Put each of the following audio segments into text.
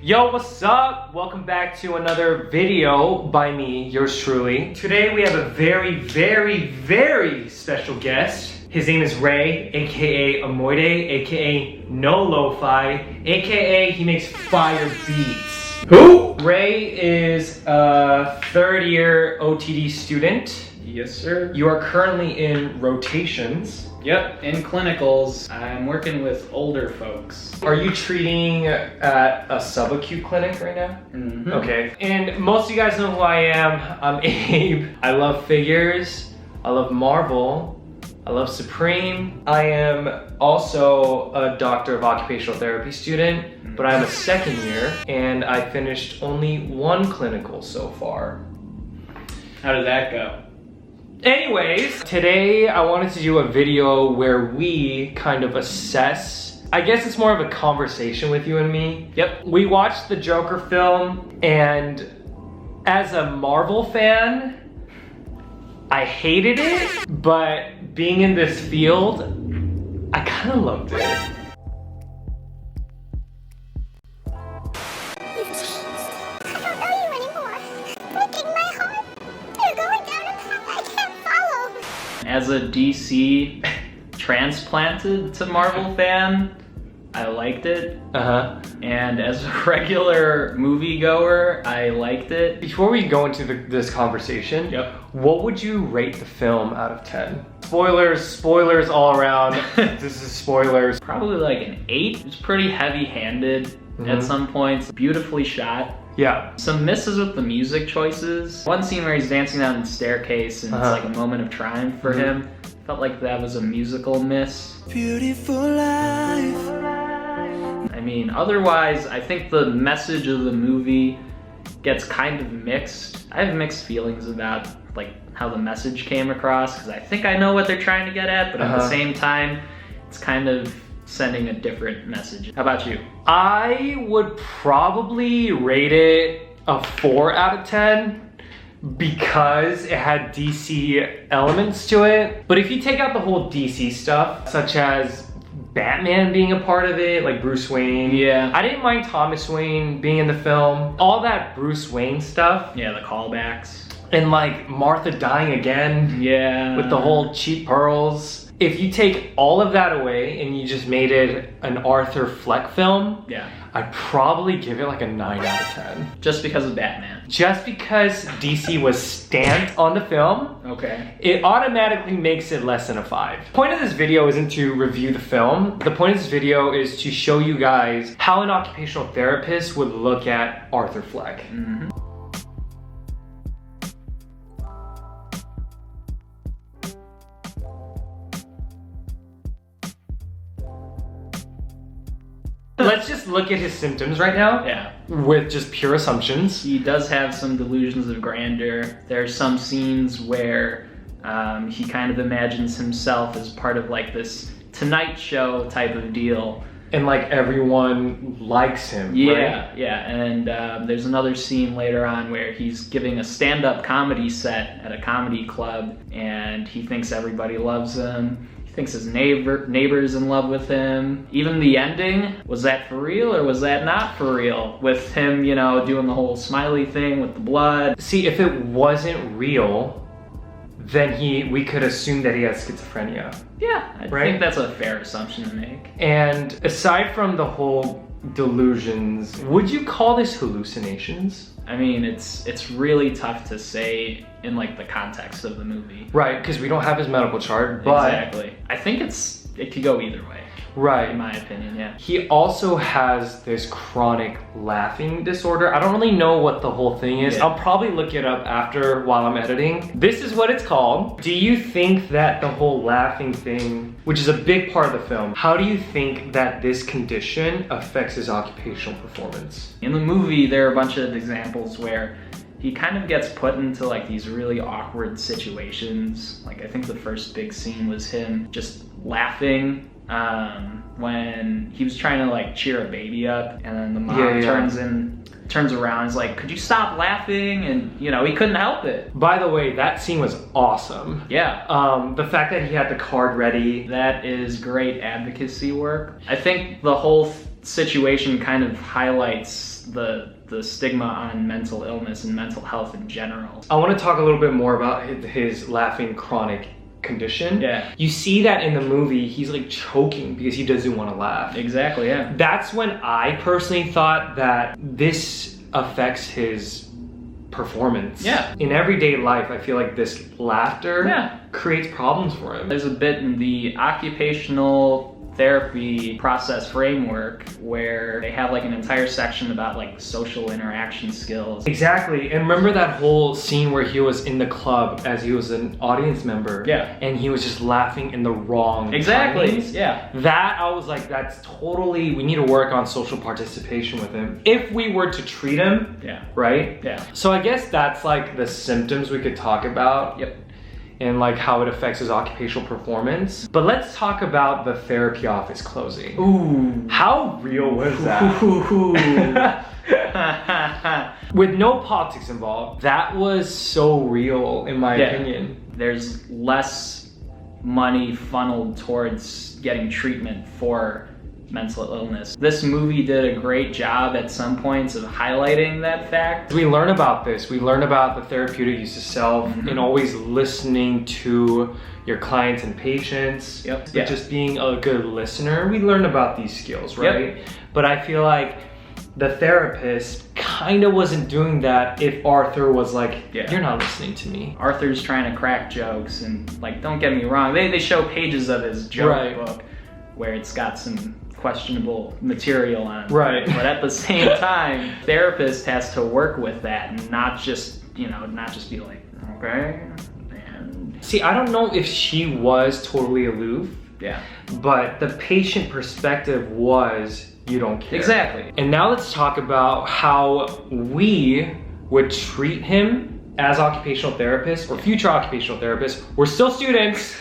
Yo, what's up? Welcome back to another video by me, yours truly. Today we have a very special guest. His name is Ray, aka Amoide, aka No Lo-Fi, aka he makes fire beats. Who? Ray is a third year OTD student. Yes, sir. You are currently in rotations. Yep, in clinicals, I'm working with older folks. Are you treating at a subacute clinic right now? Mm-hmm. Okay. And most of you guys know who I am. I'm Abe. I love figures. I love Marvel. I love Supreme. I am also a doctor of occupational therapy student, but I'm a second year and I finished only one clinical so far. How did that go? Anyways, today I wanted to do a video where we kind of assess, I guess it's more of a conversation with you and me. Yep. We watched the Joker film, and as a Marvel fan, I hated it, but being in this field, I kind of loved it. As a DC transplanted to Marvel fan, I liked it. And as a regular moviegoer, I liked it. Before we go into this conversation, what would you rate the film out of 10? Spoilers all around. This is spoilers. Probably like an 8. It's pretty heavy-handed at some points. Beautifully shot. Yeah. Some misses with the music choices. One scene where he's dancing down the staircase and it's like a moment of triumph for him. Felt like that was a musical miss. Beautiful life. I mean, otherwise, I think the message of the movie gets kind of mixed. I have mixed feelings about like how the message came across because I think I know what they're trying to get at, but at the same time, it's kind of sending a different message. How about you? I would probably rate it a 4 out of 10 because it had DC elements to it. But if you take out the whole DC stuff, such as Batman being a part of it, like Bruce Wayne. Yeah. I didn't mind Thomas Wayne being in the film. All that Bruce Wayne stuff. Yeah, the callbacks. And like Martha dying again. Yeah. With the whole cheap pearls. If you take all of that away and you just made it an Arthur Fleck film, I'd probably give it like a 9 out of 10. Just because of Batman? Just because DC was stamped on the film, okay, it automatically makes it less than a 5. The point of this video isn't to review the film. The point of this video is to show you guys how an occupational therapist would look at Arthur Fleck. Let's just look at his symptoms right now. Yeah. With just pure assumptions. He does have some delusions of grandeur. There's some scenes where he kind of imagines himself as part of like this Tonight Show type of deal. And like everyone likes him, yeah, right? Yeah, and there's another scene later on where he's giving a stand-up comedy set at a comedy club and he thinks everybody loves him. Thinks his neighbor's in love with him. Even the ending, was that for real or was that not for real? With him, you know, doing the whole smiley thing with the blood. See, if it wasn't real, then we could assume that he has schizophrenia. Yeah, I think that's a fair assumption to make. And aside from the whole delusions, would you call this hallucinations? I mean, it's really tough to say in like the context of the movie. Right, because we don't have his medical chart, but... Exactly. I think it could go either way. Right. In my opinion, yeah. He also has this chronic laughing disorder. I don't really know what the whole thing is. I'll probably look it up after while I'm editing. This is what it's called. Do you think that the whole laughing thing, which is a big part of the film, how do you think that this condition affects his occupational performance? In the movie, there are a bunch of examples where he kind of gets put into like these really awkward situations. Like I think the first big scene was him just laughing when he was trying to like cheer a baby up, and then the mom turns around and is like, could you stop laughing? And you know, he couldn't help it. By the way, that scene was awesome. Yeah. The fact that he had the card ready. That is great advocacy work. I think the whole situation kind of highlights the stigma on mental illness and mental health in general. I want to talk a little bit more about his laughing chronic condition. Yeah. You see that in the movie, he's like choking because he doesn't want to laugh. Exactly, yeah. That's when I personally thought that this affects his performance. Yeah. In everyday life, I feel like this laughter creates problems for him. There's a bit in the occupational therapy process framework where they have like an entire section about like social interaction skills. Exactly. And remember that whole scene where he was in the club as he was an audience member? Yeah. And he was just laughing in the wrong timings? Yeah. That, I was like, that's totally, we need to work on social participation with him. If we were to treat him, right? Yeah. So I guess that's like the symptoms we could talk about. Yep. And like how it affects his occupational performance. But let's talk about the therapy office closing. Ooh. How real was that? With no politics involved, that was so real in my opinion. There's less money funneled towards getting treatment for mental illness. This movie did a great job at some points of highlighting that fact. We learn about this. We learn about the therapeutic use of self and always listening to your clients and patients. Yep. But just being a good listener. We learn about these skills, right? But I feel like the therapist kind of wasn't doing that if Arthur was like, you're not listening to me. Arthur's trying to crack jokes and like, don't get me wrong, they show pages of his joke book where it's got some questionable material on it. Right. But at the same time, therapist has to work with that and not just be like, okay. And see, I don't know if she was totally aloof. Yeah. But the patient perspective was, you don't care. Exactly. And now let's talk about how we would treat him as occupational therapists or future occupational therapists. We're still students,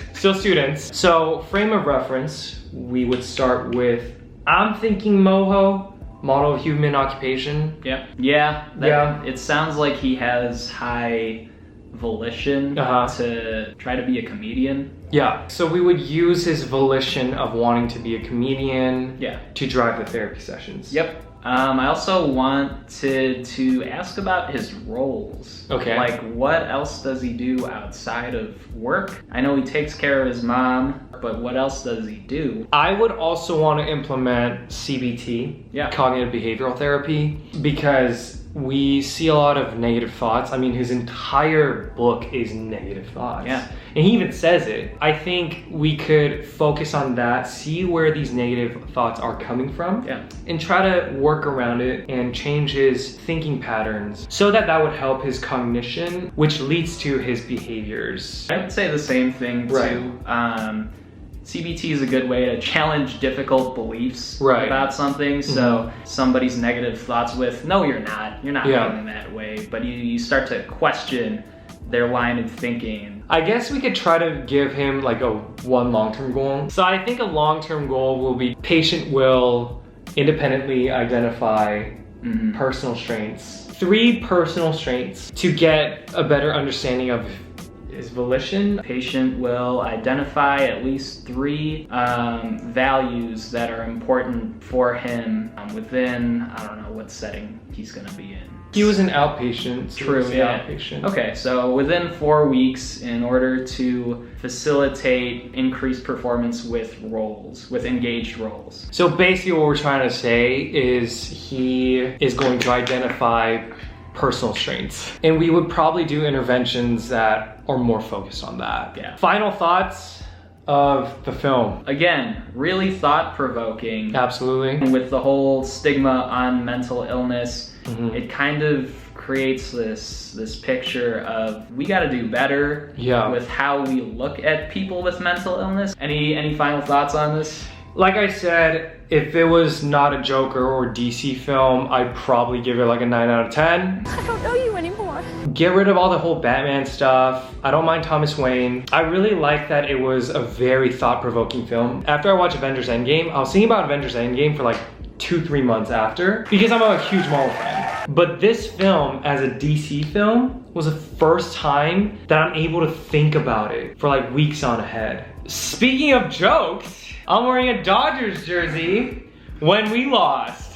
So frame of reference, we would start with, I'm thinking MOHO, model of human occupation. It sounds like he has high volition to try to be a comedian. Yeah, so we would use his volition of wanting to be a comedian to drive the therapy sessions. Yep. I also wanted to ask about his roles. Okay. Like, what else does he do outside of work? I know he takes care of his mom, but what else does he do? I would also want to implement CBT, cognitive behavioral therapy, because we see a lot of negative thoughts. I mean, his entire book is negative thoughts. Yeah. And he even says it. I think we could focus on that, see where these negative thoughts are coming from, and try to work around it and change his thinking patterns so that would help his cognition, which leads to his behaviors. I would say the same thing too. CBT is a good way to challenge difficult beliefs about something. So somebody's negative thoughts with, no, you're not feeling that way. But you start to question their line of thinking. I guess we could try to give him like one long-term goal. So I think a long-term goal will be patient will independently identify personal strengths. 3 personal strengths to get a better understanding of his volition. Patient will identify at least 3 values that are important for him within, I don't know what setting he's gonna be in. He was an outpatient. True, outpatient. Okay, so within 4 weeks, in order to facilitate increased performance with roles, with engaged roles. So basically what we're trying to say is he is going to identify personal strengths. And we would probably do interventions that are more focused on that. Yeah. Final thoughts of the film. Again, really thought-provoking. Absolutely. With the whole stigma on mental illness, it kind of creates this picture of we got to do better with how we look at people with mental illness. Any final thoughts on this? Like I said, if it was not a Joker or DC film, I'd probably give it like a 9 out of 10. I don't know you anymore. Get rid of all the whole Batman stuff. I don't mind Thomas Wayne. I really like that it was a very thought-provoking film. After I watched Avengers Endgame, I was thinking about Avengers Endgame for like 2-3 months after, because I'm a huge Marvel fan. But this film, as a DC film, was the first time that I'm able to think about it for like weeks on ahead. Speaking of jokes, I'm wearing a Dodgers jersey when we lost